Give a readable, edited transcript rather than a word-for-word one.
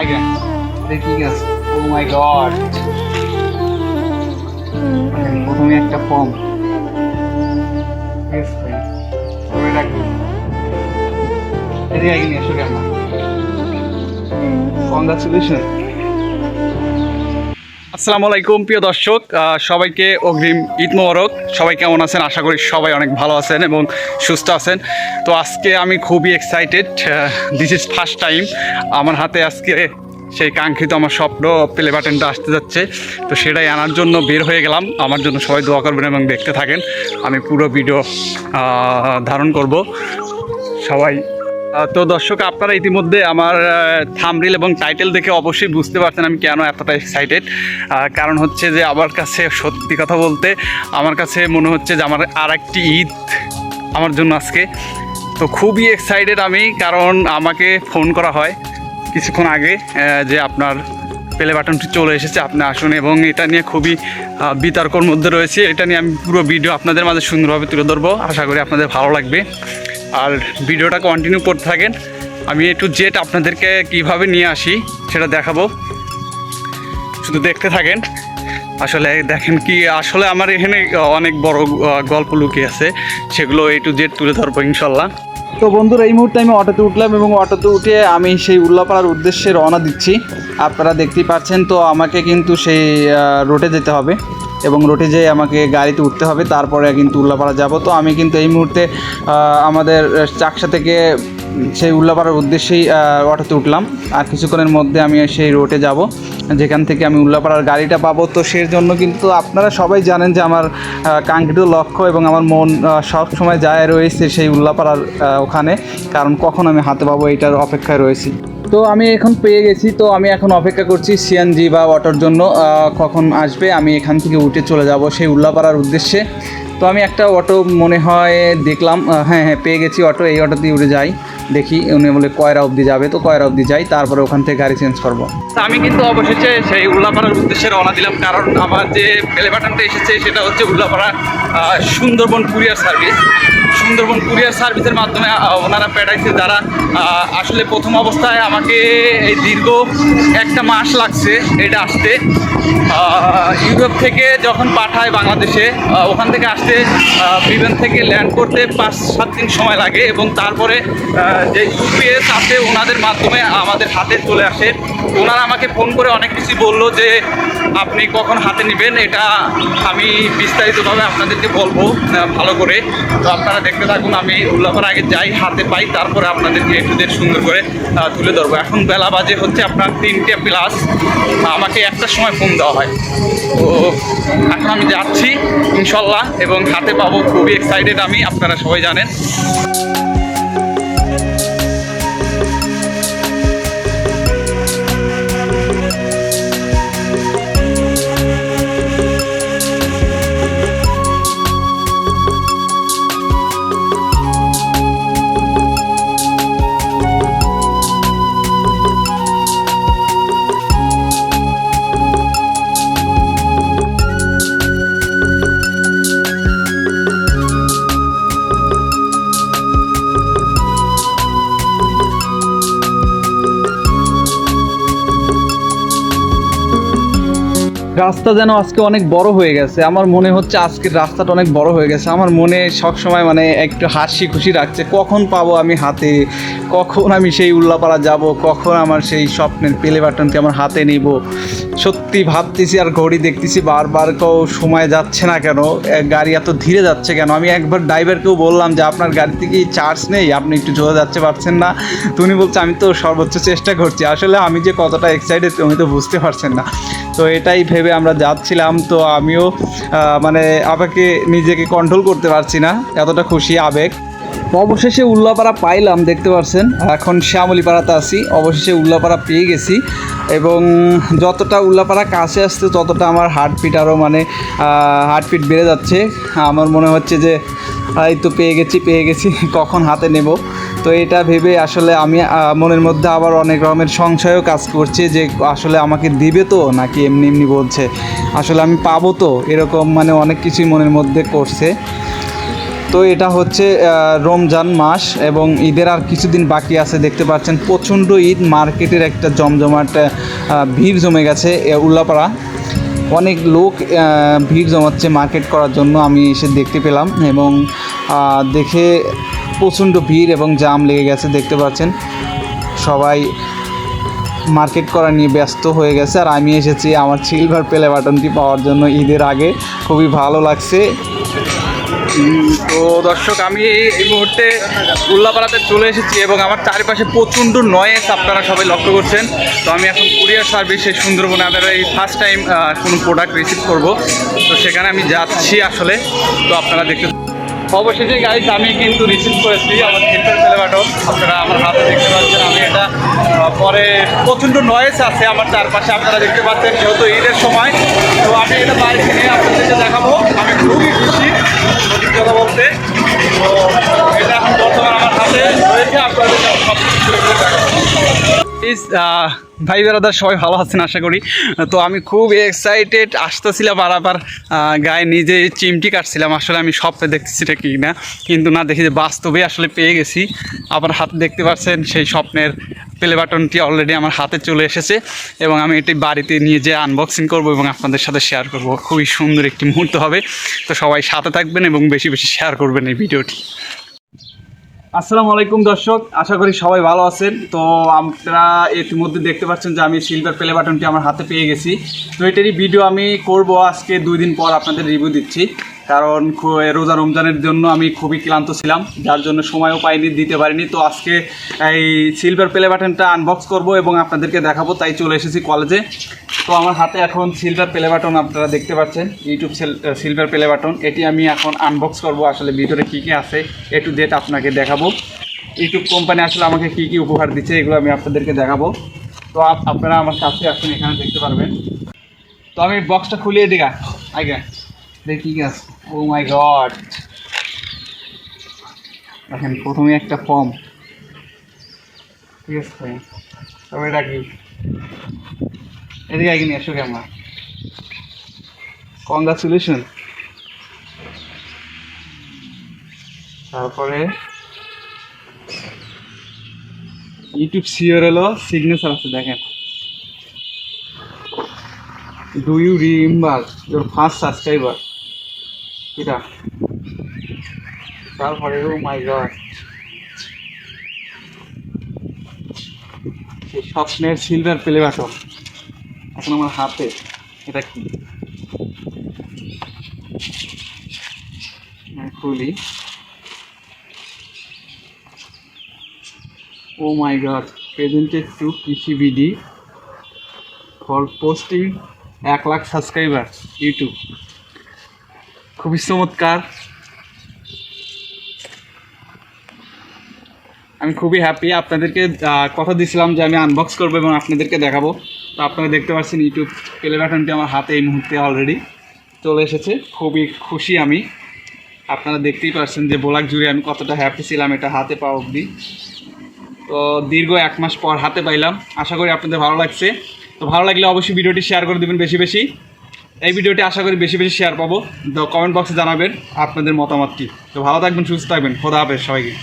আগে দেখি গেছে। ও মাই গড, প্রথমে একটা ফর্ম কংগ্রাচুলেশন। আসসালামু আলাইকুম প্রিয় দর্শক, সবাইকে অগ্রিম ঈদ মোবারক। সবাই কেমন আছেন? আশা করি সবাই অনেক ভালো আছেন এবং সুস্থ আছেন। তো আজকে আমি খুবই excited. This is first time আমার হাতে আজকে সেই কাঙ্ক্ষিত আমার স্বপ্ন প্লে বাটনটা আসতে যাচ্ছে। তো সেটাই আনার জন্য বের হয়ে গেলাম। আমার জন্য সবাই দোয়া করবেন এবং দেখতে থাকেন। আমি পুরো ভিডিও ধারণ করব সবাই। তো দর্শক, আপনারা ইতিমধ্যে আমার থাম্বনেল এবং টাইটেল দেখে অবশ্যই বুঝতে পারছেন আমি কেন এতটা এক্সাইটেড। কারণ হচ্ছে যে আমার কাছে সত্যি কথা বলতে আমার কাছে মনে হচ্ছে যে আমার আর একটি ঈদ আমার জন্য আজকে। তো খুবই এক্সাইটেড আমি, কারণ আমাকে ফোন করা হয় কিছুক্ষণ আগে যে আপনার প্লে বাটনটি চলে এসেছে, আপনি আসুন। এবং এটা নিয়ে খুবই বিতর্কর মধ্যে রয়েছে। এটা নিয়ে আমি পুরো ভিডিও আপনাদের মাঝে সুন্দরভাবে তুলে ধরবো। আশা করি আপনাদের ভালো লাগবে। আর ভিডিওটা কন্টিনিউ করতে থাকেন। আমি একটু জেট আপনাদেরকে কিভাবে নিয়ে আসি সেটা দেখাবো, শুধু দেখতে থাকেন। আসলে দেখেন কি, আসলে আমার এখানে অনেক বড় গল্প লুকিয়ে আছে, সেগুলো একটু জেট তুলে ধরবো ইনশাল্লাহ। তো বন্ধুরা, এই মুহূর্তে আমি অটোতে উঠলাম এবং অটোতে উঠে আমি সেই উল্লাপাড়ার উদ্দেশ্যে রওনা দিচ্ছি। আপনারা দেখতেই পাচ্ছেন। তো আমাকে কিন্তু সেই রোডে যেতে হবে এবং রোডে যেয়ে আমাকে গাড়িতে উঠতে হবে, তারপরে কিন্তু উল্লাপাড়া যাব। তো আমি কিন্তু এই মুহূর্তে আমাদের চাকসা থেকে সেই উল্লাপাড়ার উদ্দেশ্যেই অটোতে উঠলাম। আর কিছুক্ষণের মধ্যে আমি সেই রোডে যাব, যেখান থেকে আমি উল্লাপাড়ার গাড়িটা পাবো। তো সেই জন্য কিন্তু আপনারা সবাই জানেন যে আমার কাঙ্ক্ষিত লক্ষ্য এবং আমার মন সব সময় যায় রয়েছে সেই উল্লাপাড়ার ওখানে, কারণ কখন আমি হাতে পাবো এটার অপেক্ষায় রয়েছি। তো আমি এখন পেয়ে গেছি। তো আমি এখন অপেক্ষা করছি সিএনজি বা অটোর জন্য, কখন আসবে। আমি এখান থেকে উঠে চলে যাব সেই উল্লাপাড়ার উদ্দেশ্যে। তো আমি একটা অটো মনে হয় দেখলাম, হ্যাঁ পেয়ে গেছি অটো। এই অটোতেই উঠে যাই, দেখি উনি বলে কয়রা অবধি যাবে। তো কয়রা অবধি যাই, তারপরে ওখান থেকে গাড়ি চেঞ্জ করবো। তো আমি কিন্তু অবশেষে সেই উল্লাপাড়ার উদ্দেশ্যে রওনা দিলাম, কারণ আমার যে প্লে বাটনটা এসেছে সেটা হচ্ছে Ullapara Sundarban courier service. Sundarban courier সার্ভিসের মাধ্যমে ওনারা পাঠাইছে, যারা আসলে প্রথম অবস্থায় আমাকে এই দীর্ঘ একটা মাস লাগছে এটা আসতে। ইউরোপ থেকে যখন পাঠায় বাংলাদেশে, ওখান থেকে আসতে বিমান থেকে ল্যান্ড করতে 5-7 দিন সময় লাগে এবং তারপরে যে ইউপিএস আছে ওনাদের মাধ্যমে আমাদের হাতে চলে আসে। ওনারা আমাকে ফোন করে অনেক কিছু বললো যে আপনি কখন হাতে নেবেন, এটা আমি বিস্তারিতভাবে আপনাদেরকে বলবো ভালো করে। তো আপনারা দেখতে থাকুন। আমি উল্লাপাড়া আগে যাই, হাতে পাই, তারপরে আপনাদেরকে একটুদের সুন্দর করে তুলে ধরবো। এখন বেলা বাজে হচ্ছে আপনার 3:00+। আমাকে 1টার সময় ফোন দেওয়া হয়। তো এখন আমি যাচ্ছি ইনশাল্লাহ এবং হাতে পাবো। খুবই এক্সাইটেড আমি, আপনারা সবাই জানেন। রাস্তা যেন আজকে অনেক বড় হয়ে গেছে। আমার মনে হচ্ছে আজকের রাস্তাটা অনেক বড় হয়ে গেছে। আমার মনে সবসময় মানে একটু হাসি খুশি রাখছে, কখন পাবো আমি হাতে, কখন আমি সেই উল্লাপাড়া যাব, কখন আমার সেই স্বপ্নের প্লে বাটনটি আমার হাতে নিব। সত্যি ভাবতেছি আর ঘড়ি দেখতেছি বারবার, সময় যাচ্ছে না কেন, গাড়ি এত ধীরে যাচ্ছে কেন। আমি একবার ড্রাইভারকেও বললাম যে আপনার গাড়িতে কি চার্জ নেই, আপনি একটু জোরে যাচ্ছে পারছেন না। তো উনি বলছে আমি তো সর্বোচ্চ চেষ্টা করছি। আসলে আমি যে কতটা এক্সাইটেড উনি তো বুঝতে পারছেন না। তো এটাই ভেবে আমরা যাচ্ছিলাম। তো আমিও মানে আবেগে নিজেকে কন্ট্রোল করতে পারছি না, এতটা খুশি আবেগ। অবশেষে উল্লাপাড়া পাইলাম, দেখতে পাচ্ছেন। এখন শ্যামলীপাড়াতে আছি। অবশেষে উল্লাপাড়া পেয়ে গেছি এবং যতটা উল্লাপাড়া কাছে আসছে ততটা আমার হার্টবিট আরও মানে হার্টবিট বেড়ে যাচ্ছে। আমার মনে হচ্ছে যে এই তো পেয়ে গেছি কখন হাতে নেব। তো এটা ভেবে আসলে আমি মনের মধ্যে আবার অনেক রকমের সংশয়ও কাজ করছে যে আসলে আমাকে দিবে তো নাকি এমনি এমনি বলছে, আসলে আমি পাবো তো, এরকম মানে অনেক কিছুই মনের মধ্যে করছে। তো এটা হচ্ছে রমজান মাস এবং ঈদের আর কিছুদিন বাকি আছে। দেখতে পাচ্ছেন প্রচণ্ড ঈদ, মার্কেটের একটা জমজমাট ভিড় জমে গেছে উল্লাপাড়া। অনেক লোক ভিড় জমাচ্ছে মার্কেট করার জন্য, আমি এসে দেখতে পেলাম এবং দেখে প্রচণ্ড ভিড় এবং জাম লেগে গেছে। দেখতে পাচ্ছেন সবাই মার্কেট করা নিয়ে ব্যস্ত হয়ে গেছে, আর আমি এসেছি আমার সিলভার প্লে বাটনটি পাওয়ার জন্য ঈদের আগে। খুবই ভালো লাগছে। তো দর্শক, আমি এই মুহূর্তে উল্লাপাড়াতে চলে এসেছি এবং আমার চারিপাশে প্রচণ্ড নয়েজ আপনারা সবাই লক্ষ্য করছেন। তো আমি এখন কুরিয়ার সার্ভিসে সুন্দরবনে আপনারা এই ফার্স্ট টাইম কোনো প্রোডাক্ট রিসিভ করব, তো সেখানে আমি যাচ্ছি আসলে। তো আপনারা দেখতে অবশেষে গাইজ আমি কিন্তু রিসিভ করেছি আমার সিলভার প্লে বাটন। আপনারা আমার হাতে দেখতে পাচ্ছেন, আমি এটা পরে প্রচণ্ড নয়েজ আছে আমার চারপাশে আপনারা দেখতে পাচ্ছেন, যেহেতু ঈদের সময়। তো আমি এটা বাড়িতে নিয়ে আপনাদেরকে দেখাবো। আমি খুবই খুশি সত্যি কথা বলতে। তো এটা এখন বর্তমান আমার হাতে রয়েছে, আপনাদের সব কিছু প্লিজ ভাই বেরাদার সবাই ভালো আছেন আশা করি। তো আমি খুব এক্সাইটেড, আসতেছিলাম আর আবার গায়ে নিজে চিমটি কাটছিলাম। আসলে আমি স্বপ্নে দেখতেছি এটা কি না, কিন্তু না দেখি যে বাস্তবে আসলে পেয়ে গেছি। আবার হাতে দেখতে পাচ্ছেন সেই স্বপ্নের প্লে বাটনটি অলরেডি আমার হাতে চলে এসেছে এবং আমি এটি বাড়িতে নিয়ে যেয়ে আনবক্সিং করব এবং আপনাদের সাথে শেয়ার করব। খুবই সুন্দর একটি মুহূর্ত হবে। তো সবাই সাথে থাকবেন এবং বেশি বেশি শেয়ার করবেন এই ভিডিওটি। আসসালামু আলাইকুম দর্শক, আশা করি সবাই ভালো আছেন। তো আপনারা ইতিমধ্যে দেখতে পাচ্ছেন যে আমি সিলভার প্লে বাটনটি আমার হাতে পেয়ে গেছি। তো এটারই ভিডিও আমি করব আজকে 2 দিন পর, আপনাদের রিভিউ দিচ্ছি। কারণ রোজা রমজানের জন্য আমি খুবই ক্লান্ত ছিলাম, যার জন্য সময়ও পাইনি, দিতে পারিনি। তো আজকে এই সিলভার প্লে বাটনটা আনবক্স করব এবং আপনাদেরকে দেখাবো, তাই চলে এসেছি কলেজে। তো আমার হাতে এখন সিলভার প্লে বাটন আপনারা দেখতে পাচ্ছেন, ইউটিউব সিলভার প্লে বাটন। এটি আমি এখন আনবক্স করব। আসলে ভিতরে কী কী আছে এ টু জেড আপনাকে দেখাবো। ইউটিউব কোম্পানি আসলে আমাকে কী কী উপহার দিচ্ছে এগুলো আমি আপনাদেরকে দেখাবো। তো আপনারা আমার কাছে আসেন, এখানে দেখতে পারবেন। তো আমি বক্সটা খুলিয়ে দিঘা আগে দেখি কী আছে। ও মাই গড, দেখেন প্রথমে একটা ফর্ম, ঠিক আছে। তবে এটা কি, এদিকে আগে নিয়ে আসো ক্যামেরা। কংগ্রাচুলেশন। তারপরে ইউটিউব সিওর সিগনেচার আছে, দেখেন। Do you remember your first subscriber, এটা। তারপরে ও মাই গড, সেই স্বপ্নের সিলভার প্লে বাটন এখন আমার হাতে। এটা কি, খুলি। Oh my god, presented to PCBD for posting 1 lakh subscriber YouTube. খুবই চমৎকার, আমি খুবই হ্যাপি। আপনাদেরকে কথা দিয়েছিলাম যে আমি আনবক্স করবো এবং আপনাদেরকে দেখাবো। তো আপনারা দেখতে পাচ্ছেন ইউটিউব প্লে বাটনটি আমার হাতে এই মুহূর্তে অলরেডি চলে এসেছে। খুবই খুশি আমি, আপনারা দেখতেই পাচ্ছেন যে ব্লগ জুড়ে আমি কতটা হ্যাপি ছিলাম এটা হাতে পাওয়া অবধি। তো দীর্ঘ 1 মাস পর হাতে পাইলাম। আশা করি আপনাদের ভালো লাগছে। তো ভালো লাগলে অবশ্যই ভিডিওটি শেয়ার করে দেবেন বেশি বেশি। এই ভিডিওটি আশা করি বেশি বেশি শেয়ার পাবো। তো কমেন্ট বক্সে জানাবেন আপনাদের মতামত কী। তো ভালো থাকবেন, সুস্থ থাকবেন, খোদা হাফেজ সবাইকে।